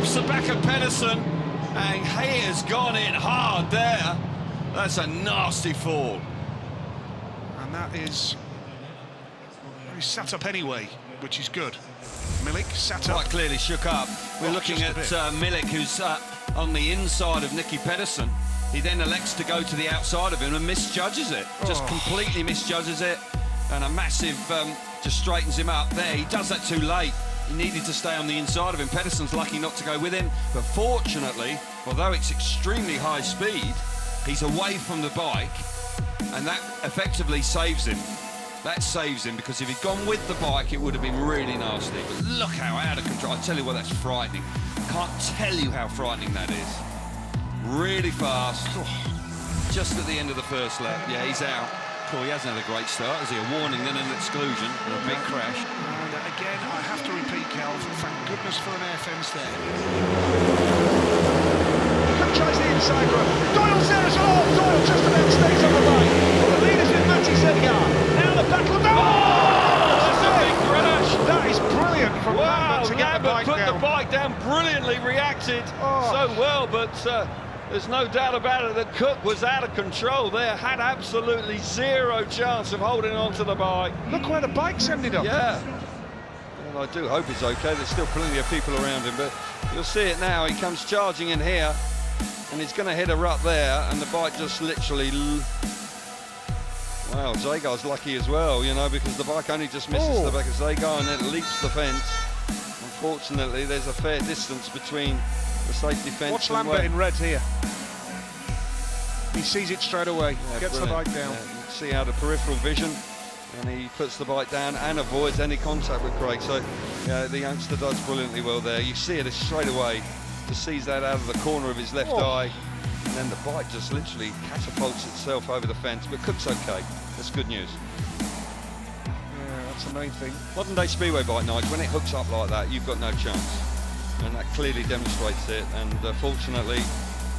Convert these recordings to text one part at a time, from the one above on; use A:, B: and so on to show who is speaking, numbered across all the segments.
A: Drops the back of Pedersen, and he has gone in hard there. That's a nasty fall.
B: And that is... He's sat up anyway, which is good. Milik sat up.
A: Quite clearly shook up. We're looking at Milik, who's on the inside of Nicky Pedersen. He then elects to go to the outside of him and misjudges it. Just completely misjudges it. And a massive, just straightens him up there. He does that too late. He needed to stay on the inside of him. Pedersen's lucky not to go with him. But fortunately, although it's extremely high speed, he's away from the bike. And that effectively saves him. That saves him, because if he'd gone with the bike, it would have been really nasty. But look how out of control. I tell you what, that's frightening. Can't tell you how frightening that is. Really fast. Just at the end of the first lap. Yeah, he's out. Cool, he hasn't had a great start. Is he a warning, then an exclusion, and a big crash?
B: And again, I have to repeat, Cal, thank goodness for an air fence there. Cook tries the inside run. Doyle's there as well. Doyle just about stays on the bike. The leader's with Matty Zegar. Now the battle.
A: That's a big crash.
B: That is brilliant from Lambert to get the bike
A: put
B: down.
A: the bike down, brilliantly reacted so well, but there's no doubt about it that Cook was out of control there, had absolutely zero chance of holding on to the bike.
B: Look where the bike's ended up.
A: Yeah. Well, I do hope he's okay. There's still plenty of people around him, but you'll see it now. He comes charging in here, and he's going to hit a rut there, and the bike just literally... Wow, Zagar's lucky as well, you know, because the bike only just misses the back of Zagar and it leaps the fence. Unfortunately, there's a fair distance between the safety fence.
B: Watch Lambert in red here. He sees it straight away, gets the bike down.
A: Yeah, you can see out of peripheral vision, and he puts the bike down and avoids any contact with Craig. So, yeah, the youngster does brilliantly well there. You see it straight away, just sees that out of the corner of his left eye, and then the bike just literally catapults itself over the fence. But Cook's okay. That's good news.
B: Yeah, that's the main thing.
A: Modern day Speedway bike, Nigel, when it hooks up like that, you've got no chance. And that clearly demonstrates it, and fortunately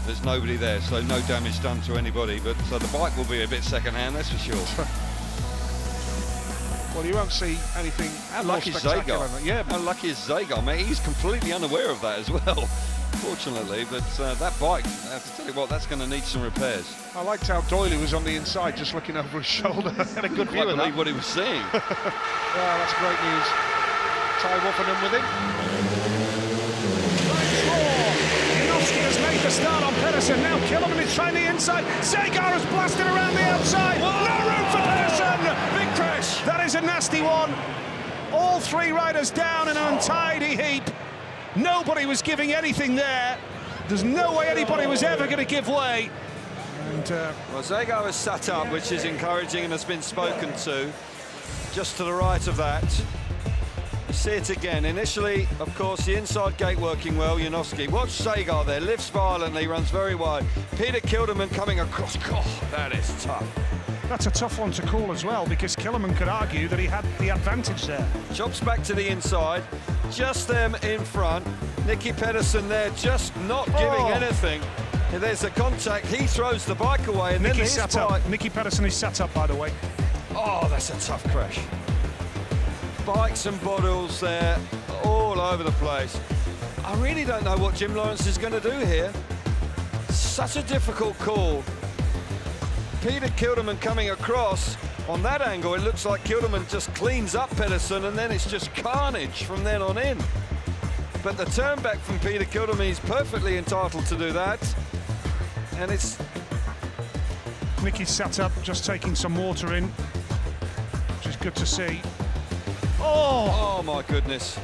A: there's nobody there, so no damage done to anybody, but the bike will be a bit second-hand, that's for sure.
B: Well, you won't see anything
A: lucky
B: spectacular.
A: Zagar.
B: Yeah,
A: how lucky is Zagar, mate? He's completely unaware of that as well, fortunately, but that bike, I have to tell you what, that's going to need some repairs.
B: I liked how Doyle was on the inside, just looking over his shoulder. Had a good view of that.
A: What he was seeing.
B: Well, that's great news. Ty Woffordham with him. Has made the start on Pedersen. Now Killerman is trying the inside. Zagar has blasted around the outside.
A: Whoa!
B: No room for Pedersen.
A: Big crash.
B: That is a nasty one. All three riders down in an untidy heap. Nobody was giving anything there. There's no way anybody was ever going to give way. And
A: well, Zagar was sat up, which is encouraging and has been spoken to. Just to the right of that. You see it again. Initially, of course, the inside gate working well, Janowski. Watch Zagar there, lifts violently, runs very wide. Peter Kilderman coming across. God, that is tough.
B: That's a tough one to call as well, because Killerman could argue that he had the advantage there.
A: Chops back to the inside, just them in front. Nicky Pedersen there, just not giving anything. And there's a contact, he throws the bike away, and
B: Nicky's sat up. Nicky Pedersen is sat up, by the way.
A: Oh, that's a tough crash. Bikes and bottles there, all over the place. I really don't know what Jim Lawrence is going to do here. Such a difficult call. Peter Kilderman coming across. On that angle, it looks like Kilderman just cleans up Pedersen, and then it's just carnage from then on in. But the turn back from Peter Kilderman, he's perfectly entitled to do that. And it's...
B: Nicky's sat up, just taking some water in, which is good to see.
A: Oh my goodness.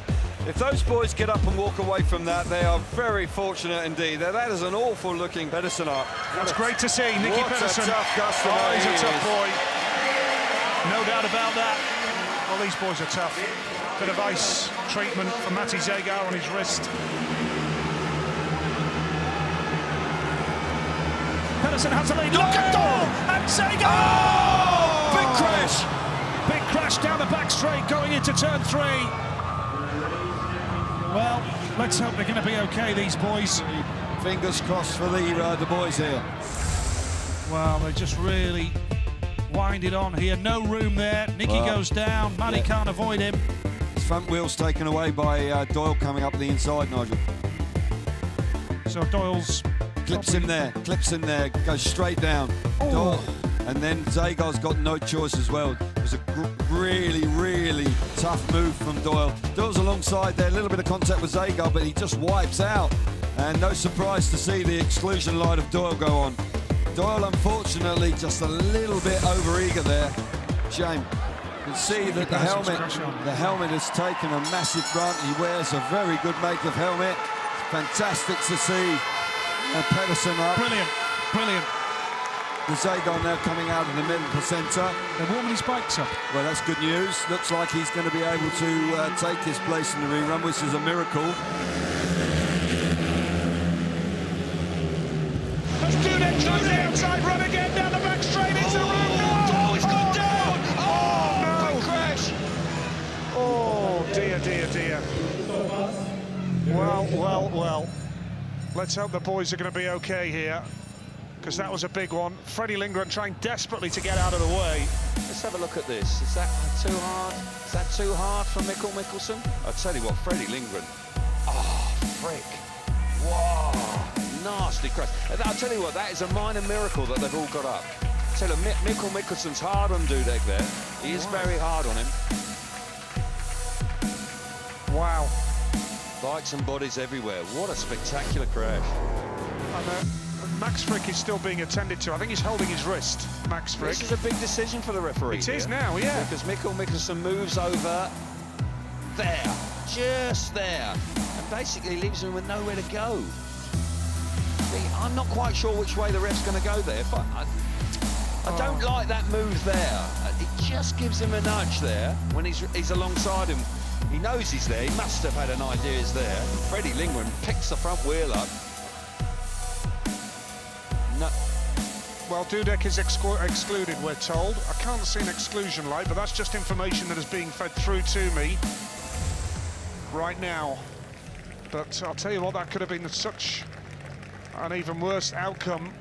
A: If those boys get up and walk away from that, they are very fortunate indeed. That is an awful looking Pedersen up.
B: That's great to see, Nicky Pedersen.
A: What a tough customer.
B: Oh, he's a tough boy. No doubt about that. Well, these boys are tough. Bit of ice treatment for Matty Zagar on his wrist. Pedersen has a lead. Look at Doyle and Zagar!
A: Oh! Big crash!
B: Big crash down the back straight going into turn 3. Well, let's hope they're going to be okay, these boys.
A: Fingers crossed for the boys here.
B: Well, they just really winded on here. No room there. Nicky goes down. Matty can't avoid him.
A: His front wheel's taken away by Doyle coming up the inside, Nigel.
B: So Doyle's
A: clips him there, goes straight down. Doyle, and then Zagar's got no choice as well. It was a really, really tough move from Doyle. Doyle's alongside there, a little bit of contact with Zagar, but he just wipes out. And no surprise to see the exclusion light of Doyle go on. Doyle, unfortunately, just a little bit over-eager there. Shame. You can see that the helmet has taken a massive brunt. He wears a very good make of helmet. Fantastic to see. And Pedersen up.
B: Brilliant, brilliant.
A: The Zagar now coming out of the middle placenta.
B: They're warming his bikes up.
A: Well, that's good news. Looks like he's going to be able to take his place in the rerun, which is a miracle.
B: Dudek tries the outside run again down the back straight into the room.
A: No! He's gone down! Oh,
B: no!
A: Big crash!
B: Oh, dear, dear, dear. Well, well, well. Let's hope the boys are going to be okay here, because that was a big one. Freddie Lindgren trying desperately to get out of the way.
A: Let's have a look at this. Is that too hard? Is that too hard for Mikkel Mikkelsen? I'll tell you what, Freddie Lindgren. Oh, frick. Whoa, nasty crash. I'll tell you what, that is a minor miracle that they've all got up. Tell you, Mikkel Mikkelsen's hard on Dudek there. He is very hard on him.
B: Wow.
A: Bikes and bodies everywhere. What a spectacular crash.
B: And Max Frick is still being attended to. I think he's holding his wrist, Max Frick.
A: This is a big decision for the referee.
B: It is now, yeah.
A: Because Mikkel Mikkelsen moves over there, just there, and basically leaves him with nowhere to go. I'm not quite sure which way the ref's going to go there, but I don't like that move there. It just gives him a nudge there when he's alongside him. He knows he's there. He must have had an idea he's there. Freddie Lindgren picks the front wheel up. No.
B: Well, Dudek is excluded, we're told. I can't see an exclusion light, but that's just information that is being fed through to me right now. But I'll tell you what, that could have been such an even worse outcome.